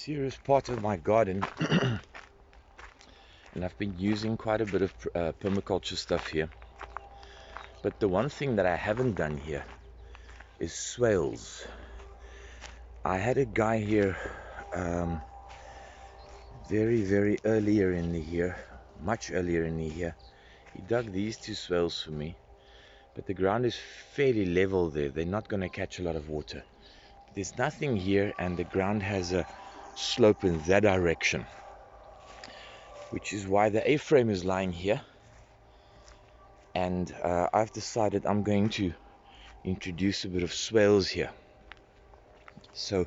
Guys, here is part of my garden and I've been using quite a bit of permaculture stuff here, but the one thing that I haven't done here is swales. I had a guy here very earlier in the year, much earlier in the year. He dug these two swales for me, but the ground is fairly level there. They're not going to catch a lot of water. There's nothing here, and the ground has a slope in that direction, which is why the A-frame is lying here. And I've decided I'm going to introduce a bit of swales here. So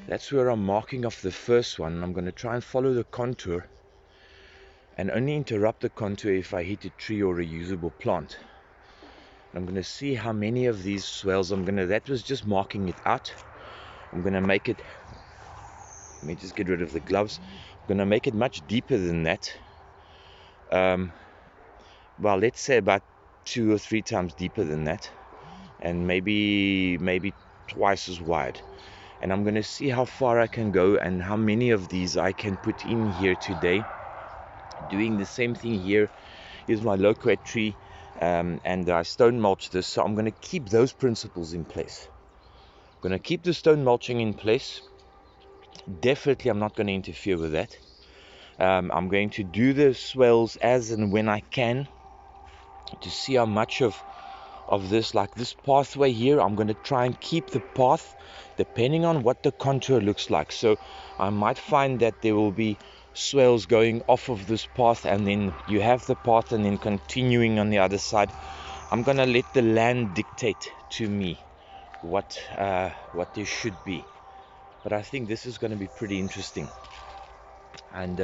that's where I'm marking off the first one. I'm going to try and follow the contour and only interrupt the contour if I hit a tree or a usable plant. I'm going to see how many of these swales that was just marking it out. I'm going to make it, let me just get rid of the gloves. I'm going to make it much deeper than that. Well, let's say about 2 or 3 times deeper than that, and maybe twice as wide. And I'm going to see how far I can go and how many of these I can put in here today. Doing the same thing here. Here's my loquat tree, and I stone mulch this, so I'm going to keep those principles in place. I'm going to keep the stone mulching in place. Definitely I'm not going to interfere with that. I'm going to do the swales as and when I can to see how much of this, like this pathway here, I'm going to try and keep the path depending on what the contour looks like. So I might find that there will be swales going off of this path, and then you have the path and then continuing on the other side. I'm going to let the land dictate to me what there should be. But I think this is going to be pretty interesting. And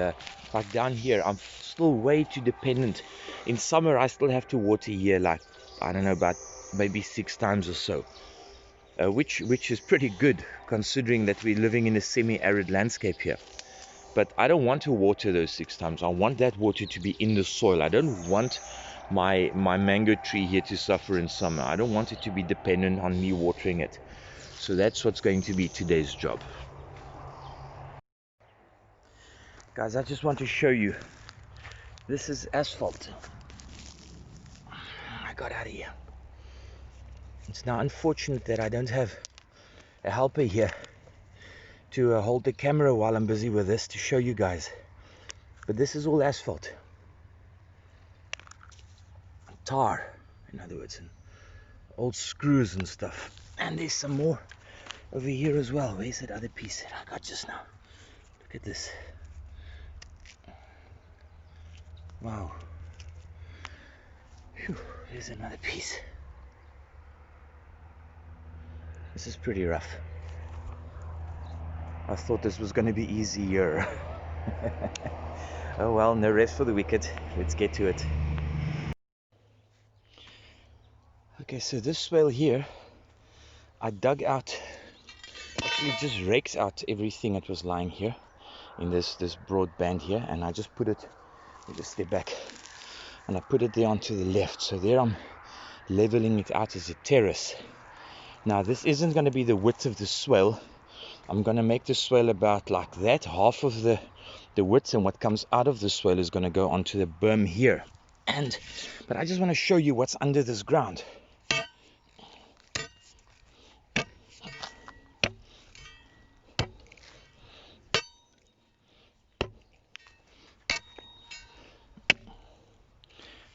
like down here, I'm still way too dependent. In summer I still have to water here, like, I don't know, about maybe 6 times or so, which is pretty good considering that we're living in a semi-arid landscape here. But I don't want to water those 6 times. I want that water to be in the soil. I don't want my mango tree here to suffer in summer. I don't want it to be dependent on me watering it. So that's what's going to be today's job. Guys, I just want to show you, this is asphalt I got out of here. It's now unfortunate that I don't have a helper here to hold the camera while I'm busy with this to show you guys. But this is all asphalt. Tar, in other words, and old screws and stuff. And there's some more over here as well. Where's that other piece that I got just now? Look at this. Wow. Whew, there's another piece. This is pretty rough. I thought this was going to be easier. Oh well, no rest for the wicked. Let's get to it. Okay, so this swale here, I dug out, actually just raked out everything that was lying here in this broad band here, and I just put it, let me just step back, and I put it there onto the left. So there I'm leveling it out as a terrace. Now this isn't going to be the width of the swale. I'm going to make the swale about like that, half of the width, and what comes out of the swale is going to go onto the berm here. But I just want to show you what's under this ground.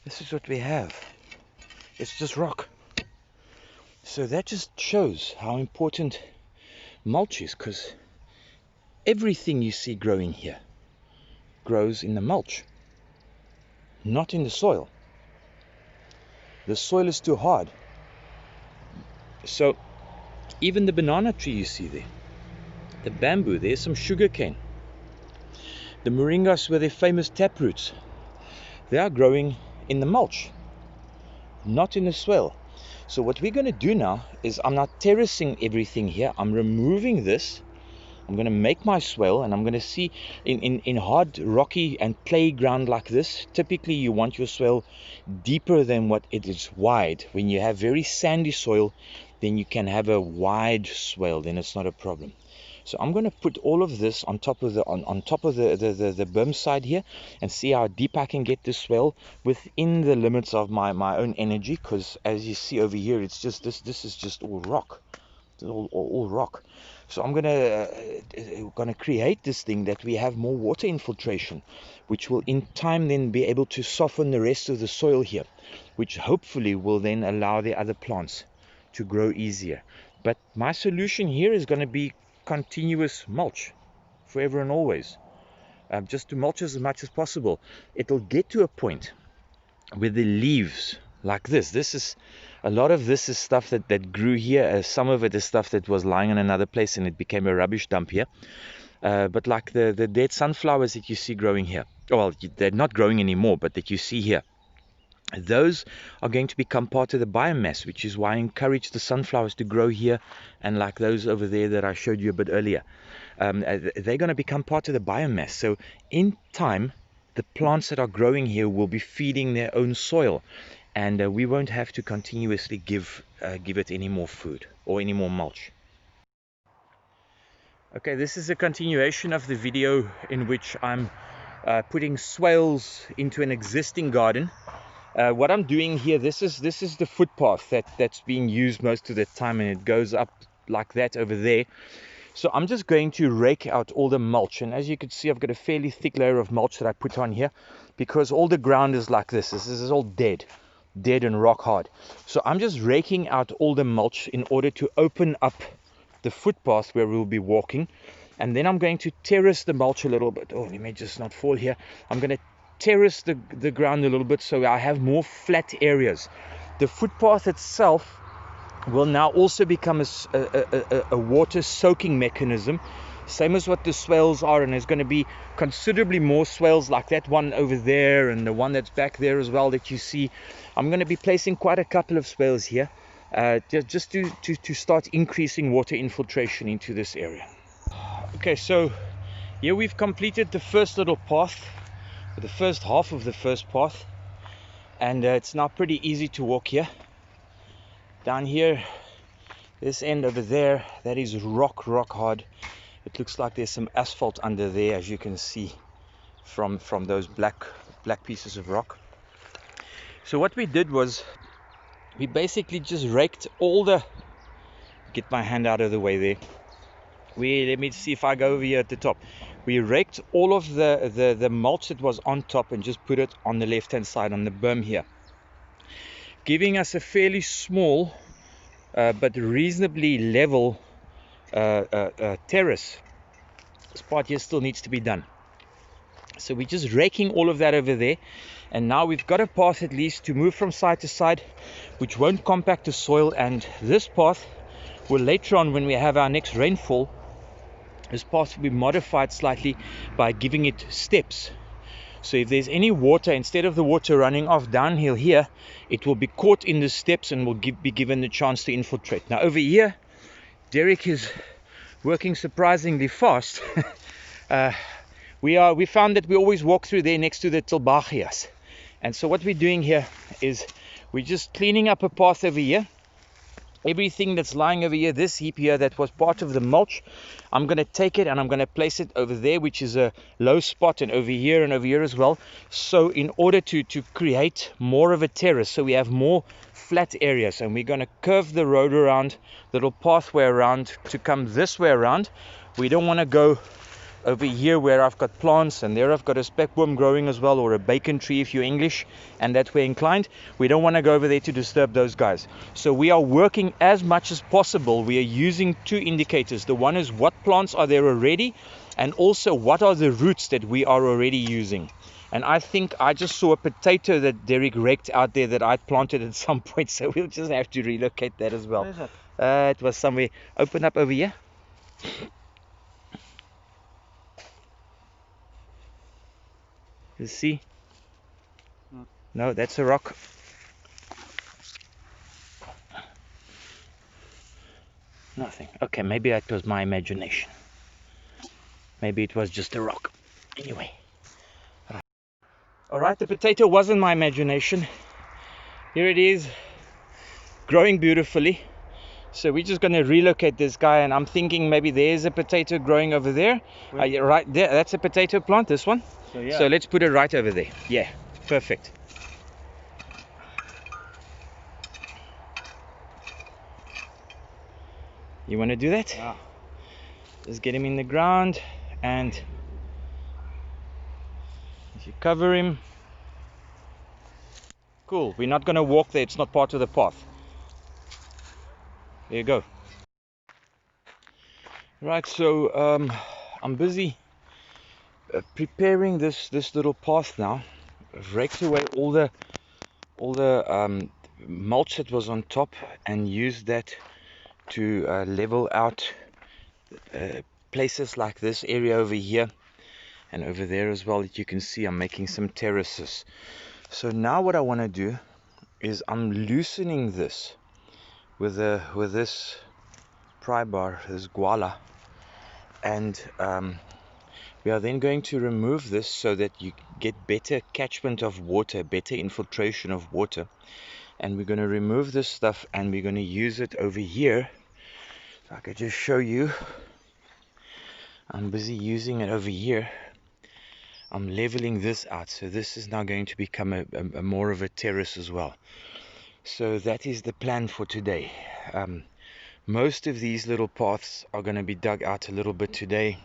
This is what we have. It's just rock. So that just shows how important mulch is, because everything you see growing here grows in the mulch, not in the soil. The soil is too hard. So even the banana tree you see there, the bamboo, there's some sugar cane, the moringas with their famous taproots, they are growing in the mulch, not in the swale. So what we're going to do now is, I'm not terracing everything here. I'm removing this. I'm going to make my swale, and I'm going to see in hard, rocky and clay ground like this, typically you want your swale deeper than what it is wide. When you have very sandy soil, then you can have a wide swale, then it's not a problem. So I'm going to put all of this on top of the on top of the berm side here, and see how deep I can get this swale within the limits of my own energy, because as you see over here, it's just this is just all rock. It's all rock. So I'm gonna create this thing that we have more water infiltration, which will in time then be able to soften the rest of the soil here, which hopefully will then allow the other plants to grow easier. But my solution here is going to be continuous mulch forever and always, just to mulch as much as possible. It'll get to a point where the leaves like this is a lot of this is stuff that grew here. Some of it is stuff that was lying in another place and it became a rubbish dump here. But like the dead sunflowers that you see growing here, well, they're not growing anymore, but that you see here, those are going to become part of the biomass, which is why I encourage the sunflowers to grow here, and like those over there that I showed you a bit earlier. They're going to become part of the biomass. So in time, the plants that are growing here will be feeding their own soil, and we won't have to continuously give it any more food or any more mulch. Okay, this is a continuation of the video in which I'm putting swales into an existing garden. What I'm doing here, this is the footpath that's being used most of the time, and it goes up like that over there. So I'm just going to rake out all the mulch, and as you can see, I've got a fairly thick layer of mulch that I put on here because all the ground is like this. This is all dead and rock hard. So I'm just raking out all the mulch in order to open up the footpath where we'll be walking, and then I'm going to terrace the mulch a little bit. Oh, let me just not fall here. I'm going to terrace the ground a little bit so I have more flat areas. The footpath itself will now also become a water soaking mechanism, same as what the swales are, and there's going to be considerably more swales like that one over there and the one that's back there as well that you see. I'm going to be placing quite a couple of swales here, just to start increasing water infiltration into this area. Okay, so here we've completed the first little path, the first half of the first path, and it's now pretty easy to walk here. Down here, this end over there, that is rock hard. It looks like there's some asphalt under there, as you can see from those black pieces of rock. So what we did was we basically just raked all the, get my hand out of the way there, let me see if I go over here at the top. We raked all of the mulch that was on top and just put it on the left hand side on the berm here, giving us a fairly small but reasonably level terrace. This part here still needs to be done. So we're just raking all of that over there, and now we've got a path at least to move from side to side, which won't compact the soil. And this path will later on, when we have our next rainfall, this path will be modified slightly by giving it steps. So if there's any water, instead of the water running off downhill here, it will be caught in the steps and will be given the chance to infiltrate. Now over here, Derek is working surprisingly fast. We found that we always walk through there next to the tilbachias. And so what we're doing here is we're just cleaning up a path over here. Everything that's lying over here, this heap here that was part of the mulch, I'm going to take it and I'm going to place it over there, which is a low spot, and over here as well. So in order to create more of a terrace, so we have more flat areas, and we're going to curve the road around, the little pathway around, to come this way around. We don't want to go over here where I've got plants, and there I've got a speckworm growing as well, or a bacon tree if you're English and that way inclined. We don't want to go over there to disturb those guys. So we are working as much as possible. We are using two indicators. The one is what plants are there already, and also what are the roots that we are already using. And I think I just saw a potato that Derek raked out there that I planted at some point, so we'll just have to relocate that as well. Where is it? It was somewhere. Open up over here. You see? No, that's a rock. Nothing. Okay, maybe that was my imagination. Maybe it was just a rock. Anyway. Alright, the potato wasn't my imagination. Here it is, growing beautifully. So we're just going to relocate this guy, and I'm thinking maybe there's a potato growing over there. Right there, that's a potato plant, this one. So yeah. So let's put it right over there. Yeah, perfect. You want to do that? Yeah. Just get him in the ground, and if you cover him, cool. We're not going to walk there, it's not part of the path. There you go. Right, so I'm busy preparing this little path now. I've raked away all the mulch that was on top and used that to level out places like this area over here and over there as well. That you can see I'm making some terraces. So now what I want to do is I'm loosening this with this pry bar, this guala, and we are then going to remove this so that you get better catchment of water, better infiltration of water. And we're going to remove this stuff and we're going to use it over here. So I could just show you. I'm busy using it over here. I'm leveling this out, so this is now going to become a more of a terrace as well. So that is the plan for today. Most of these little paths are going to be dug out a little bit today.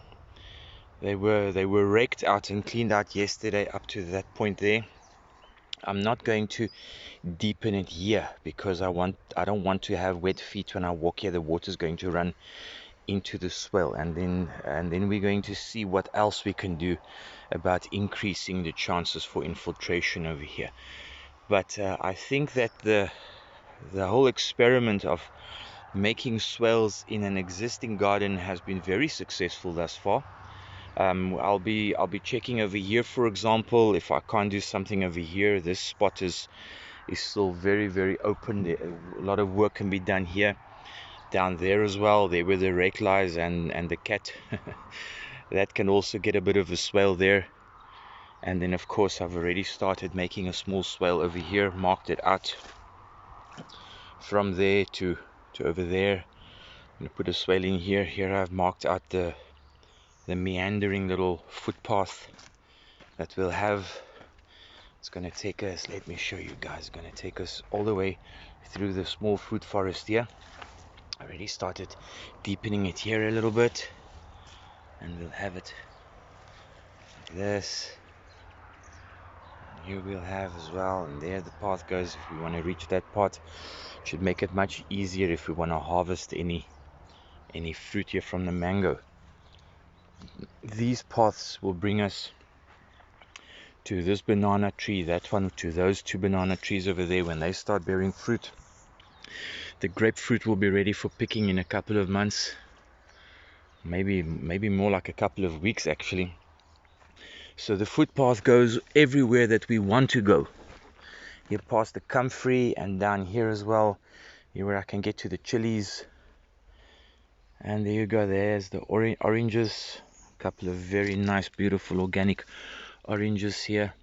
They were raked out and cleaned out yesterday up to that point there. I'm not going to deepen it here because I don't want to have wet feet when I walk here. The water is going to run into the swell, and then we're going to see what else we can do about increasing the chances for infiltration over here. But I think that the whole experiment of making swales in an existing garden has been very successful thus far. I'll be checking over here, for example. If I can't do something over here, this spot is still very open. A lot of work can be done here. Down there as well, there where the rake lies, and the cat that can also get a bit of a swale there. And then of course I've already started making a small swale over here, marked it out from there to over there. I'm going to put a swale in here. Here I've marked out the meandering little footpath that we'll have. It's going to take us, let me show you guys, it's going to take us all the way through the small fruit forest here. I already started deepening it here a little bit, and we'll have it like this. And here we'll have as well, and there the path goes. If we want to reach that part, it should make it much easier if we want to harvest any fruit here from the mango. These paths will bring us to this banana tree, that one, to those two banana trees over there. When they start bearing fruit, the grapefruit will be ready for picking in a couple of months, maybe more like a couple of weeks actually. So the footpath goes everywhere that we want to go. Here past the comfrey and down here as well, here where I can get to the chilies. And there you go, there's the oranges, a couple of very nice beautiful organic oranges here.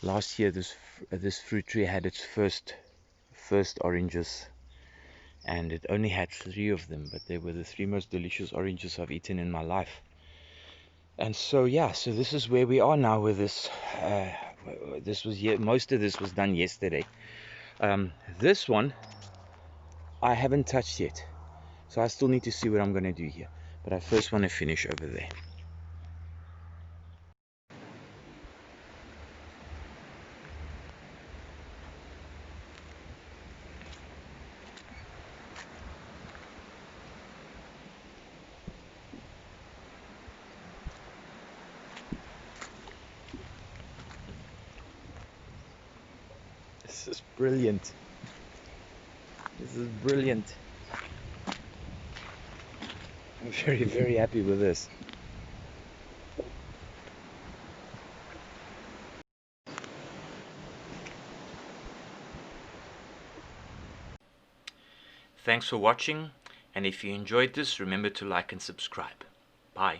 Last year this fruit tree had its first oranges, and it only had 3 of them, but they were the 3 most delicious oranges I've eaten in my life. And so yeah, so this is where we are now with this. Most of this was done yesterday. This one I haven't touched yet, so I still need to see what I'm going to do here, but I first want to finish over there. This is brilliant. This is brilliant. I'm very happy with this. Thanks for watching, and if you enjoyed this, remember to like and subscribe. Bye.